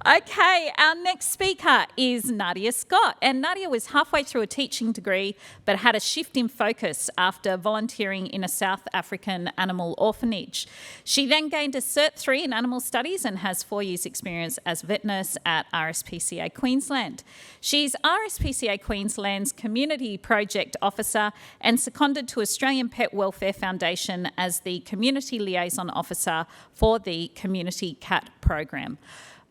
Okay, our next speaker is Nadia Scott. And Nadia was halfway through a teaching degree but had a shift in focus after volunteering in a South African animal orphanage. She then gained a Cert 3 in animal studies and has 4 years' experience as vet nurse at RSPCA Queensland. She's RSPCA Queensland's Community Project Officer and seconded to Australian Pet Welfare Foundation as the Community Liaison Officer for the Community Cat Program.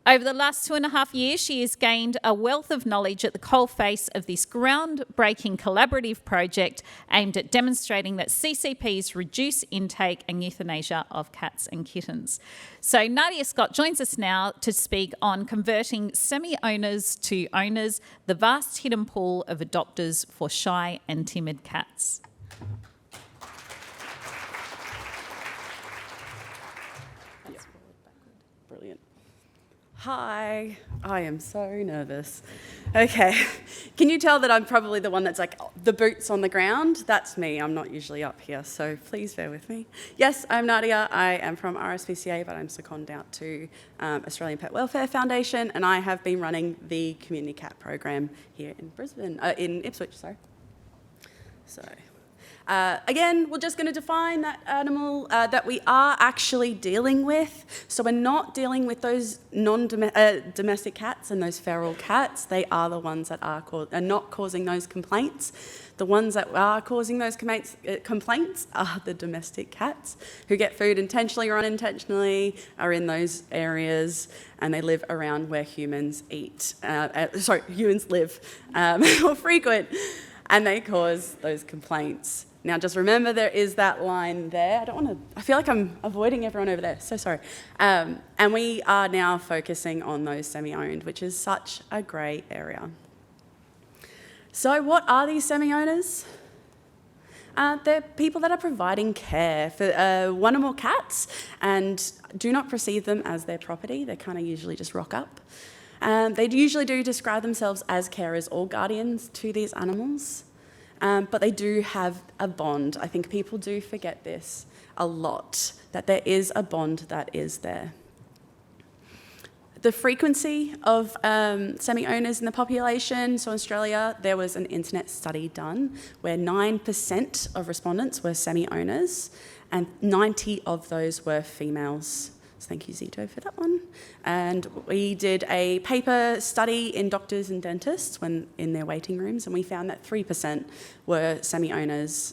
Over the last 2.5 years, she has gained a wealth of knowledge at the coalface of this groundbreaking collaborative project aimed at demonstrating that CCPs reduce intake and euthanasia of cats and kittens. So Nadia Scott joins us now to speak on converting semi-owners to owners, the vast hidden pool of adopters for shy and timid cats. Brilliant. Hi, I am so nervous. Okay, can you tell that I'm probably the one that's like the boots on the ground? That's me, I'm not usually up here, so please bear with me. Yes, I'm Nadia, I am from RSPCA, but I'm seconded out to Australian Pet Welfare Foundation, and I have been running the Community Cat Program here in in Ipswich, sorry. Again, we're just going to define that animal that we are actually dealing with. So we're not dealing with those domestic cats and those feral cats. They are the ones that are not causing those complaints. The ones that are causing those complaints are the domestic cats who get food intentionally or unintentionally, are in those areas, and they live around where humans humans live or frequent, and they cause those complaints. Now, just remember there is that line there. I feel like I'm avoiding everyone over there, so sorry. And we are now focusing on those semi-owned, which is such a grey area. So what are these semi-owners? They're people that are providing care for one or more cats and do not perceive them as their property. They kind of usually just rock up. They usually do describe themselves as carers or guardians to these animals. But they do have a bond. I think people do forget this a lot, that there is a bond that is there. The frequency of semi-owners in the population, so in Australia, there was an internet study done where 9% of respondents were semi-owners and 90 of those were females. So thank you, Zito, for that one. And we did a paper study in doctors and dentists when in their waiting rooms, and we found that 3% were semi-owners.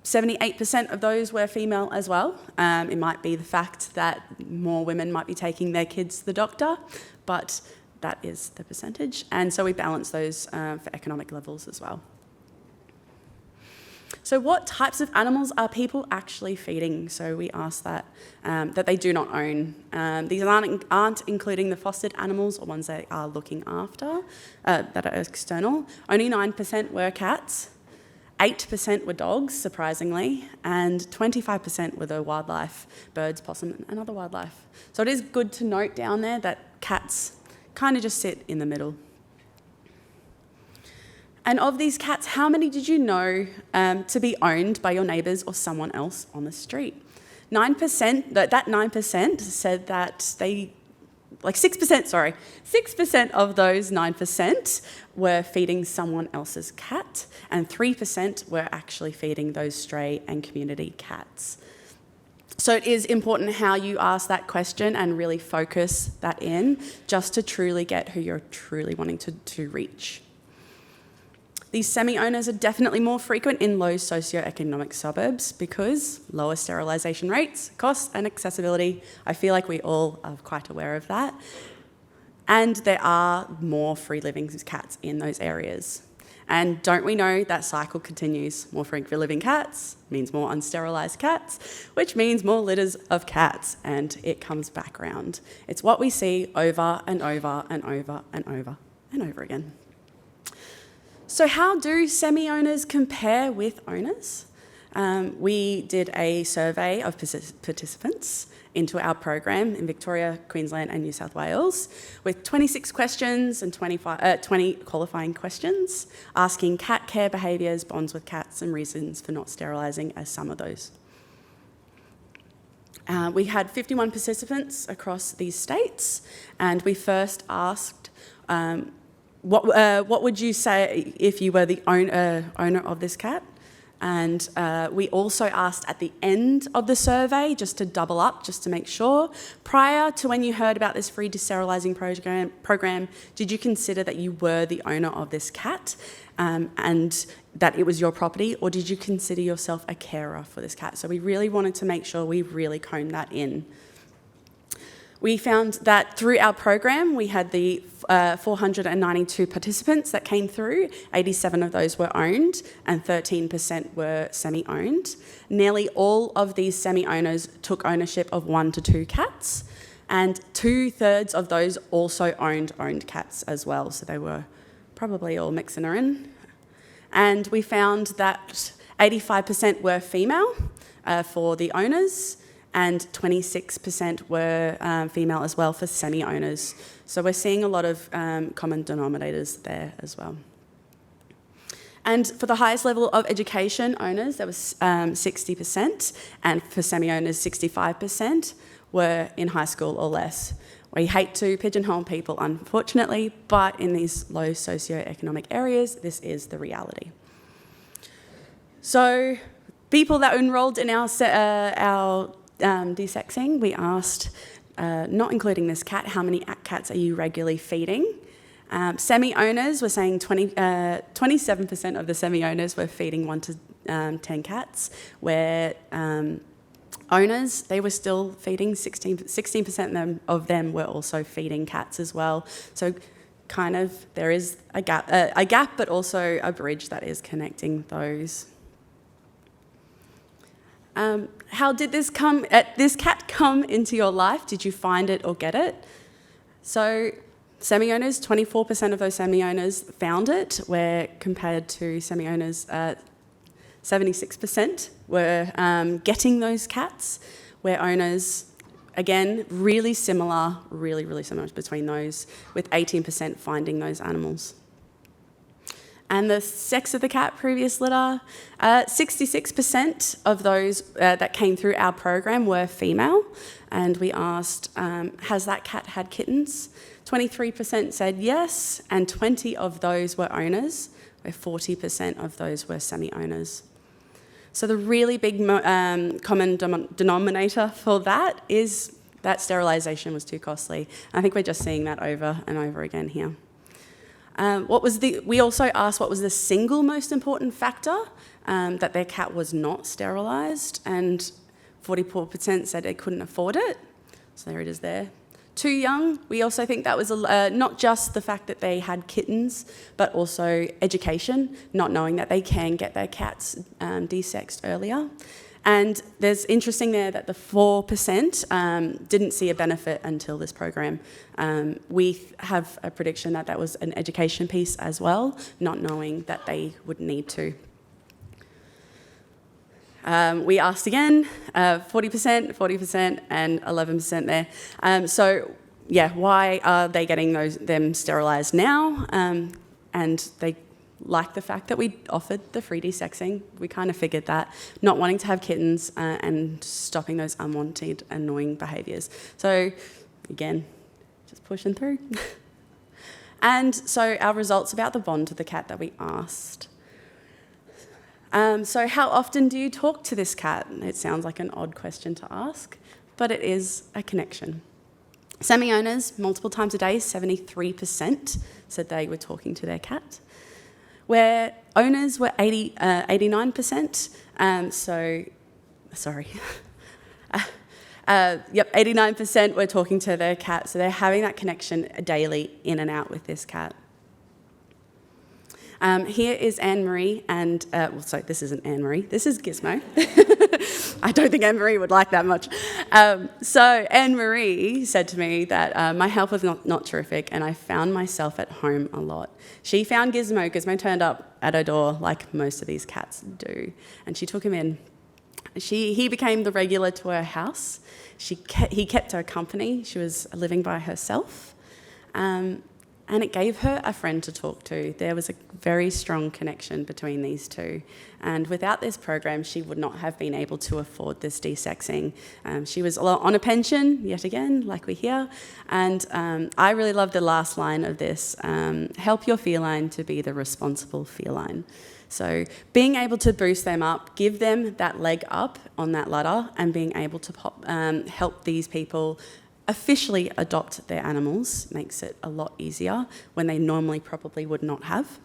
78% of those were female as well. It might be the fact that more women might be taking their kids to the doctor, but that is the percentage. And so we balance those for economic levels as well. So what types of animals are people actually feeding? So we asked that they do not own. These aren't including the fostered animals or ones they are looking after that are external. Only 9% were cats, 8% were dogs, surprisingly, and 25% were the wildlife, birds, possum, and other wildlife. So it is good to note down there that cats kind of just sit in the middle. And of these cats, how many did you know to be owned by your neighbours or someone else on the street? 9%, that 9% said that 6% of those 9% were feeding someone else's cat, and 3% were actually feeding those stray and community cats. So it is important how you ask that question and really focus that in, just to truly get who you're truly wanting to reach. These semi-owners are definitely more frequent in low socioeconomic suburbs because lower sterilisation rates, costs and accessibility. I feel like we all are quite aware of that. And there are more free-living cats in those areas. And don't we know that cycle continues? More free-living cats means more unsterilised cats, which means more litters of cats, and it comes back round. It's what we see over and over and over and over and over again. So how do semi-owners compare with owners? We did a survey of participants into our program in Victoria, Queensland and New South Wales with 26 questions and 20 qualifying questions, asking cat care behaviours, bonds with cats and reasons for not sterilising as some of those. We had 51 participants across these states, and we first asked, what would you say if you were the owner of this cat? And we also asked at the end of the survey, just to double up, just to make sure, prior to when you heard about this free desterilising program, did you consider that you were the owner of this cat and that it was your property, or did you consider yourself a carer for this cat? So we really wanted to make sure we really combed that in. We found that through our program, we had the 492 participants that came through. 87 of those were owned and 13% were semi-owned. Nearly all of these semi-owners took ownership of 1 to 2 cats, and 2/3 of those also owned cats as well. So they were probably all mixing her in. And we found that 85% were female for the owners, and 26% were female as well for semi-owners. So we're seeing a lot of common denominators there as well. And for the highest level of education owners, there was 60%, and for semi-owners, 65% were in high school or less. We hate to pigeonhole people, unfortunately, but in these low socioeconomic areas, this is the reality. So people that enrolled in our desexing, we asked, not including this cat, how many cats are you regularly feeding? Semi-owners were saying 27% of the semi-owners were feeding 1 to 10 cats, where owners, they were still feeding 16% of them were also feeding cats as well. So kind of there is a gap, but also a bridge that is connecting those. How did this cat come into your life? Did you find it or get it? So semi-owners, 24% of those semi-owners found it, where compared to semi-owners, 76% were getting those cats, where owners, again, really similar between those, with 18% finding those animals. And the sex of the cat, previous litter, 66% of those that came through our program were female, and we asked, has that cat had kittens? 23% said yes, and 20 of those were owners, where 40% of those were semi-owners. So the really big common denominator for that is that sterilisation was too costly. I think we're just seeing that over and over again here. We also asked what was the single most important factor that their cat was not sterilised, and 44% said they couldn't afford it. So there it is there. Too young, we also think that was not just the fact that they had kittens, but also education, not knowing that they can get their cats desexed earlier. And there's interesting there that the 4% didn't see a benefit until this program. We have a prediction that that was an education piece as well, not knowing that they would need to. We asked again, 40%, and 11% there. So yeah, why are they getting them sterilised now? And they like the fact that we offered the free desexing. We kind of figured that, not wanting to have kittens and stopping those unwanted, annoying behaviours. So again, just pushing through. And so our results about the bond to the cat that we asked. So how often do you talk to this cat? It sounds like an odd question to ask, but it is a connection. Semi-owners, multiple times a day, 73% said they were talking to their cat, where owners were 89%. 89% were talking to their cat, so they're having that connection daily in and out with this cat. Here is Anne-Marie, and this isn't Anne-Marie, this is Gizmo. I don't think Anne-Marie would like that much. So Anne-Marie said to me that my health was not terrific, and I found myself at home a lot. She found Gizmo. Gizmo turned up at her door like most of these cats do, and she took him in. He became the regular to her house. He kept her company. She was living by herself. and it gave her a friend to talk to. There was a very strong connection between these two. And without this program, she would not have been able to afford this desexing. She was on a pension, yet again, like we hear. And I really love the last line of this, help your feline to be the responsible feline. So being able to boost them up, give them that leg up on that ladder, and being able to help these people officially adopt their animals makes it a lot easier when they normally probably would not have.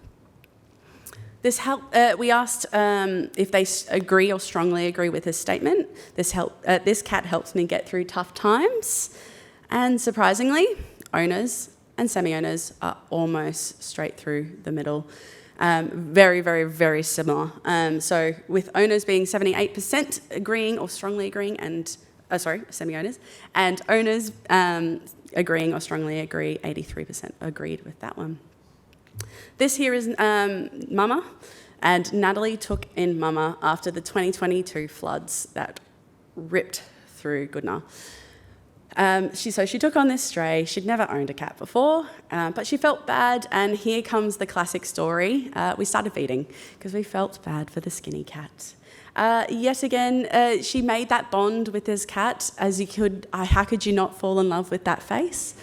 We asked if they agree or strongly agree with his statement. This cat helps me get through tough times. And surprisingly, owners and semi-owners are almost straight through the middle. Very, very, very similar. So with owners being 78% agreeing or strongly agreeing, and semi-owners, and owners agreeing or strongly agree, 83% agreed with that one. This here is Mama, and Natalie took in Mama after the 2022 floods that ripped through Goodna. She took on this stray. She'd never owned a cat before, but she felt bad, and here comes the classic story. We started feeding because we felt bad for the skinny cat. Yet again, she made that bond with this cat as you could. How could you not fall in love with that face?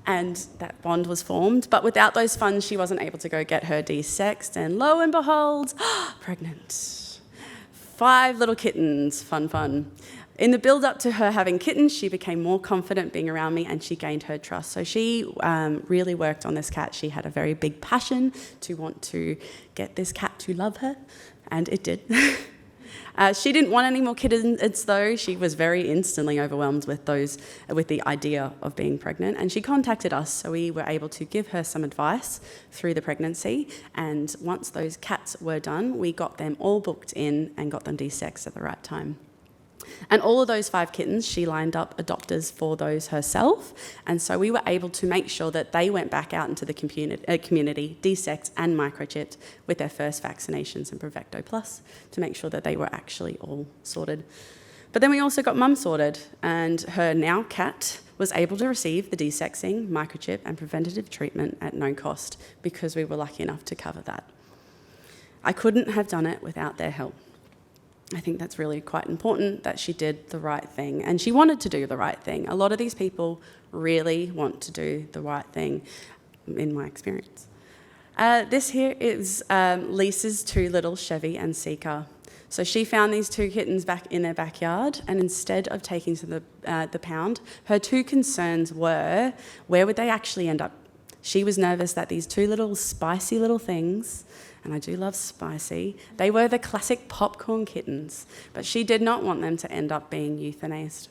And that bond was formed. But without those funds, she wasn't able to go get her desexed. And lo and behold, pregnant. 5 little kittens, fun. In the build-up to her having kittens, she became more confident being around me, and she gained her trust. So she really worked on this cat. She had a very big passion to want to get this cat to love her. And it did. She didn't want any more kittens, though. She was very instantly overwhelmed with the idea of being pregnant. And she contacted us, so we were able to give her some advice through the pregnancy. And once those cats were done, we got them all booked in and got them desexed at the right time. And all of those 5 kittens, she lined up adopters for those herself. And so we were able to make sure that they went back out into the community, desexed and microchipped with their first vaccinations and Prevecto Plus to make sure that they were actually all sorted. But then we also got Mum sorted, and her now cat was able to receive the desexing, microchip and preventative treatment at no cost because we were lucky enough to cover that. I couldn't have done it without their help. I think that's really quite important that she did the right thing, and she wanted to do the right thing. A lot of these people really want to do the right thing, in my experience. This here is Lisa's 2 little Chevy and Seeker. So she found these 2 kittens back in their backyard, and instead of taking to the pound, her 2 concerns were, where would they actually end up? She was nervous that these 2 little spicy little things, and I do love spicy, they were the classic popcorn kittens, but she did not want them to end up being euthanized.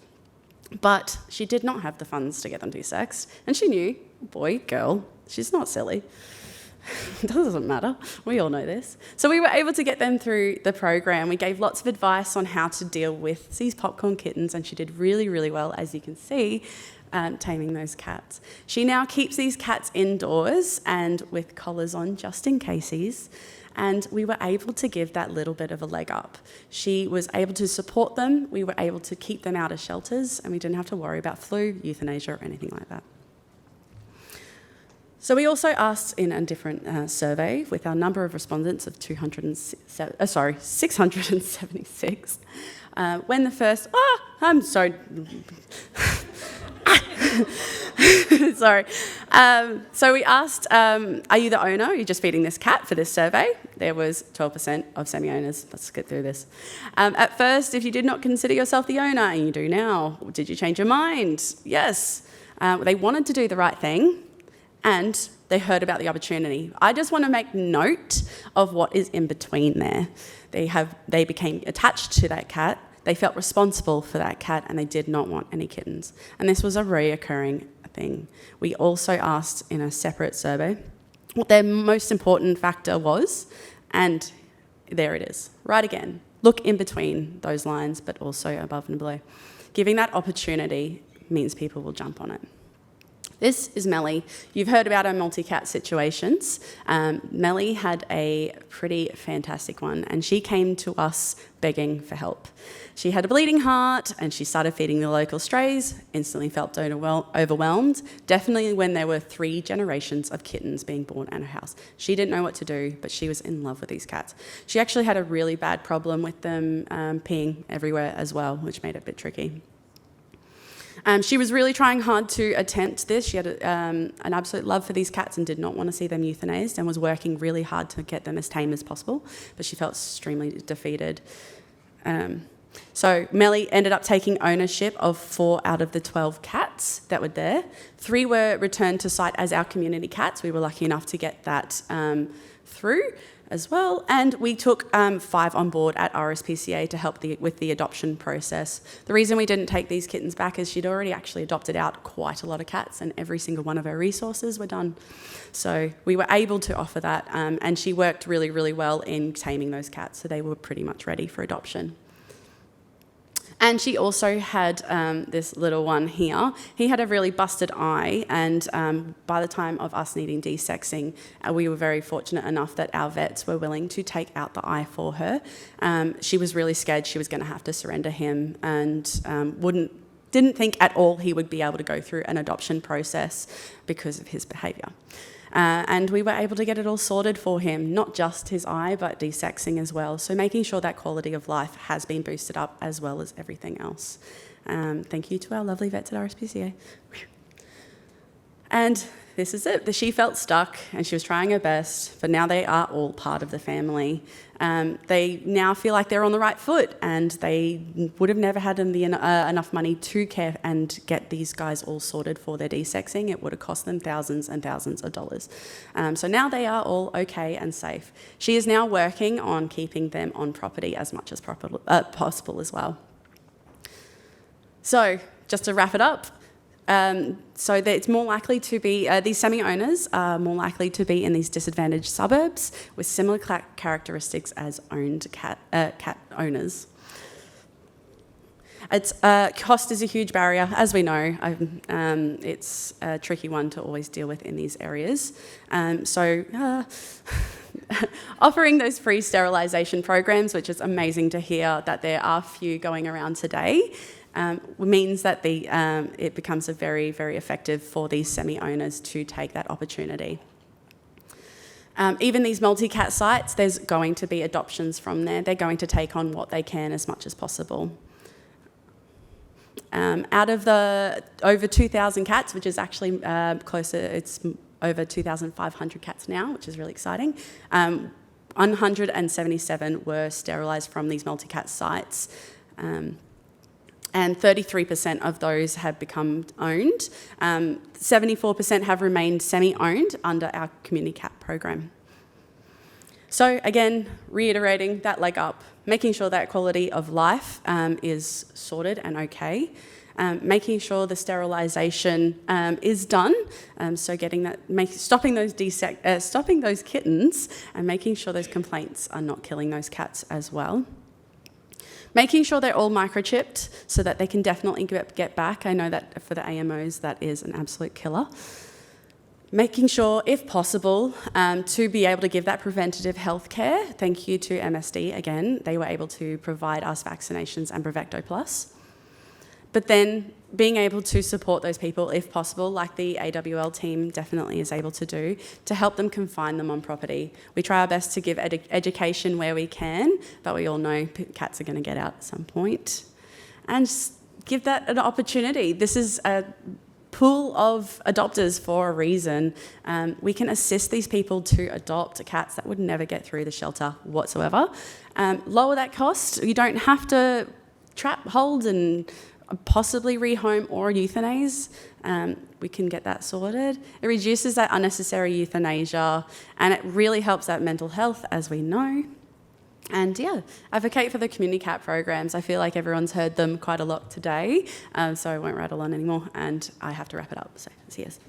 But she did not have the funds to get them desexed, and she knew, boy, girl, she's not silly. It doesn't matter. We all know this. So we were able to get them through the program. We gave lots of advice on how to deal with these popcorn kittens, and she did really, really well, as you can see, taming those cats. She now keeps these cats indoors and with collars on just in cases, and we were able to give that little bit of a leg up. She was able to support them, we were able to keep them out of shelters, and we didn't have to worry about flu, euthanasia, or anything like that. So we also asked in a different survey with our number of respondents of 676, when the first, I'm sorry, sorry. So we asked, are you the owner? Are you just feeding this cat for this survey? There was 12% of semi-owners. Let's get through this. At first, if you did not consider yourself the owner, and you do now, did you change your mind? Yes. They wanted to do the right thing, and they heard about the opportunity. I just want to make note of what is in between there. They became attached to that cat. They felt responsible for that cat, and they did not want any kittens. And this was a reoccurring thing. We also asked in a separate survey what their most important factor was, and there it is, right again. Look in between those lines, but also above and below. Giving that opportunity means people will jump on it. This is Melly. You've heard about our multi-cat situations. Melly had a pretty fantastic one, and she came to us begging for help. She had a bleeding heart, and she started feeding the local strays, instantly felt overwhelmed, definitely when there were 3 generations of kittens being born at her house. She didn't know what to do, but she was in love with these cats. She actually had a really bad problem with them peeing everywhere as well, which made it a bit tricky. She was really trying hard to attempt this. She had an absolute love for these cats and did not want to see them euthanized, and was working really hard to get them as tame as possible, but she felt extremely defeated. So Melly ended up taking ownership of 4 out of the 12 cats that were there. 3 were returned to site as our community cats. We were lucky enough to get that through as well, and we took 5 on board at RSPCA to help with the adoption process. The reason we didn't take these kittens back is she'd already actually adopted out quite a lot of cats, and every single one of her resources were done. So we were able to offer that, and she worked really, really well in taming those cats, so they were pretty much ready for adoption. And she also had this little one here. He had a really busted eye, and by the time of us needing desexing, we were very fortunate enough that our vets were willing to take out the eye for her. She was really scared she was going to have to surrender him, and didn't think at all he would be able to go through an adoption process because of his behaviour. And we were able to get it all sorted for him, not just his eye, but desexing as well. So making sure that quality of life has been boosted up as well as everything else. Thank you to our lovely vets at RSPCA. And this is it. She felt stuck and she was trying her best, but now they are all part of the family. They now feel like they're on the right foot, and they would have never had enough money to care and get these guys all sorted for their desexing. It would have cost them thousands and thousands of dollars. So now they are all okay and safe. She is now working on keeping them on property as much as possible as well. So just to wrap it up, so that it's more likely to be, these semi-owners are more likely to be in these disadvantaged suburbs with similar characteristics as owned cat owners. Cost is a huge barrier, as we know. It's a tricky one to always deal with in these areas. Offering those free sterilisation programs, which is amazing to hear that there are few going around today, means that it becomes a very, very effective for these semi-owners to take that opportunity. Even these multi-cat sites, there's going to be adoptions from there. They're going to take on what they can as much as possible. Out of the over 2,000 cats, which is actually closer, it's over 2,500 cats now, which is really exciting, 177 were sterilised from these multi-cat sites. And 33% of those have become owned. 74% have remained semi-owned under our community cat program. So again, reiterating that leg up, making sure that quality of life is sorted and okay, making sure the sterilisation is done, so stopping those kittens and making sure those complaints are not killing those cats as well. Making sure they're all microchipped so that they can definitely get back. I know that for the AMOs, that is an absolute killer. Making sure, if possible, to be able to give that preventative health care. Thank you to MSD again. They were able to provide us vaccinations and Brevecto Plus. But then being able to support those people, if possible, like the AWL team definitely is able to do, to help them confine them on property. We try our best to give education where we can, but we all know cats are going to get out at some point. And just give that an opportunity. This is a pool of adopters for a reason. We can assist these people to adopt cats that would never get through the shelter whatsoever. Lower that cost. You don't have to trap, hold, and possibly rehome or euthanize. We can get that sorted. It reduces that unnecessary euthanasia, and it really helps that mental health, as we know. And yeah, advocate for the community cat programs. I feel like everyone's heard them quite a lot today, so I won't rattle on anymore, and I have to wrap it up. So, yes.